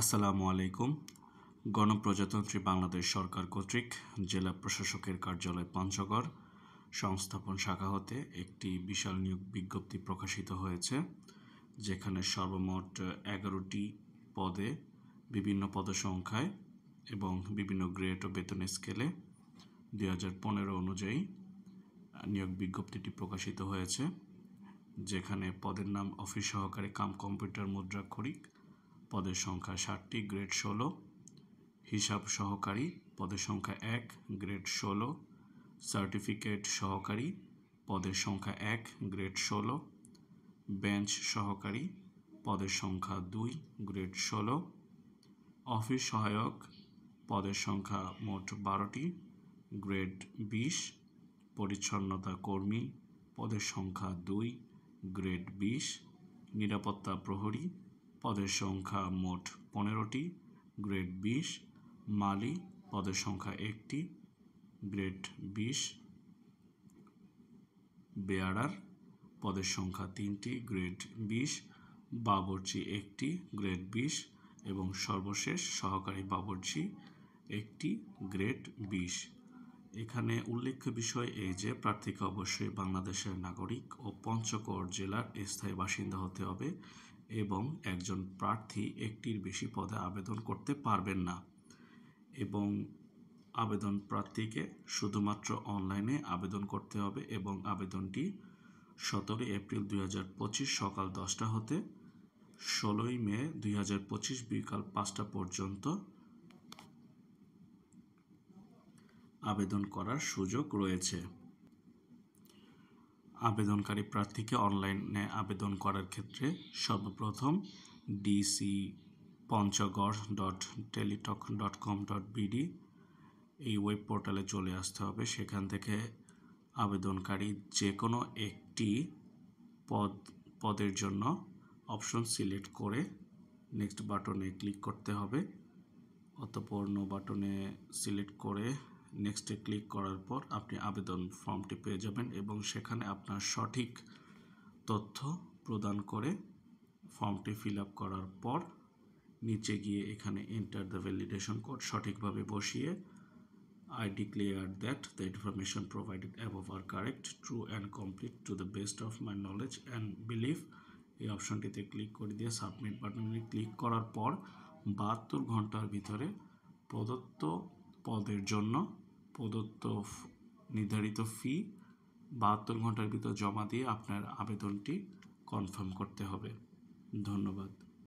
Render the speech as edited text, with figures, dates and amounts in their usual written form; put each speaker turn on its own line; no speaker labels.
আসসালামু আলাইকুম। গণপ্রজাতন্ত্রী বাংলাদেশ সরকার কর্তৃক জেলা প্রশাসকের কার্যালয় পঞ্চগড় সংস্থাপন শাখা হতে একটি বিশাল নিয়োগ বিজ্ঞপ্তি প্রকাশিত হয়েছে, যেখানে সর্বমোট 11টি পদে বিভিন্ন পদসংখ্যায় এবং বিভিন্ন গ্রেড ও বেতন স্কেলে 2015 অনুযায়ী নিয়োগ বিজ্ঞপ্তিটি প্রকাশিত হয়েছে, যেখানে পদের নাম অফিস সহকারী কাম কম্পিউটার মুদ্রাক্ষরিক, পদের সংখ্যা 60টি, গ্রেড 16। হিসাব সহকারী পদের সংখ্যা 1, গ্রেড 16। সার্টিফিকেট সহকারী পদের সংখ্যা 1, গ্রেড 16। বেঞ্চ সহকারী পদের সংখ্যা 2, গ্রেড 16। অফিস সহায়ক পদের সংখ্যা মোট 12টি, গ্রেড 20। পরিচ্ছন্নতা কর্মী পদের সংখ্যা 2, গ্রেড 20। নিরাপত্তা প্রহরী পদের সংখ্যা মোট 15টি, গ্রেড 20। মালি পদের সংখ্যা 1টি, গ্রেড 20। বেয়ারার পদের সংখ্যা 3টি, গ্রেড 20। বাবুর্চি 1টি, গ্রেড 20 এবং সর্বশেষ সহকারী বাবুর্চি 1টি, গ্রেড 20। এখানে উল্লেখ্য বিষয় এই যে প্রার্থীকে অবশ্যই বাংলাদেশের নাগরিক ও পঞ্চগড় জেলার স্থায়ী বাসিন্দা হতে হবে এবং একজন প্রার্থী একটির বেশি পদে আবেদন করতে পারবেন না এবং আবেদন প্রার্থীকে শুধুমাত্র অনলাইনে আবেদন করতে হবে এবং আবেদনটি 17 এপ্রিল 2025 সকাল 10টা হতে 16 মে 2025 বিকাল 5টা পর্যন্ত আবেদন করার সুযোগ রয়েছে। আবেদনকারী প্রার্থীকে অনলাইনে আবেদন করার ক্ষেত্রে সর্বপ্রথম dcpanchagor.teletalk.com.bd এই ওয়েব পোর্টালে চলে আসতে হবে। সেখান থেকে আবেদনকারী যে কোনো একটি পদের জন্য অপশন সিলেক্ট করে নেক্সট বাটনে ক্লিক করতে হবে। অতঃপর নো বাটনে সিলেক্ট করে নেক্সটে ক্লিক করার পর আপনি আবেদন ফর্মটি পেয়ে যাবেন এবং সেখানে আপনার সঠিক তথ্য প্রদান করে ফর্মটি ফিল আপ করার পর নিচে গিয়ে এখানে এন্টার দ্য ভ্যালিডেশন কোড সঠিকভাবে বসিয়ে I declare that the information provided above are correct, true and complete to the best of my knowledge and belief এই অপশনটিতে ক্লিক করে দিয়ে সাবমিট বাটনে ক্লিক করার পর 72 ঘন্টার ভিতরে প্রদত্ত পদের জন্য প্রদত্ত নির্ধারিত ফি 72 ঘন্টার ভিতর জমা দিয়ে আপনার আবেদনটি কনফার্ম করতে হবে। ধন্যবাদ।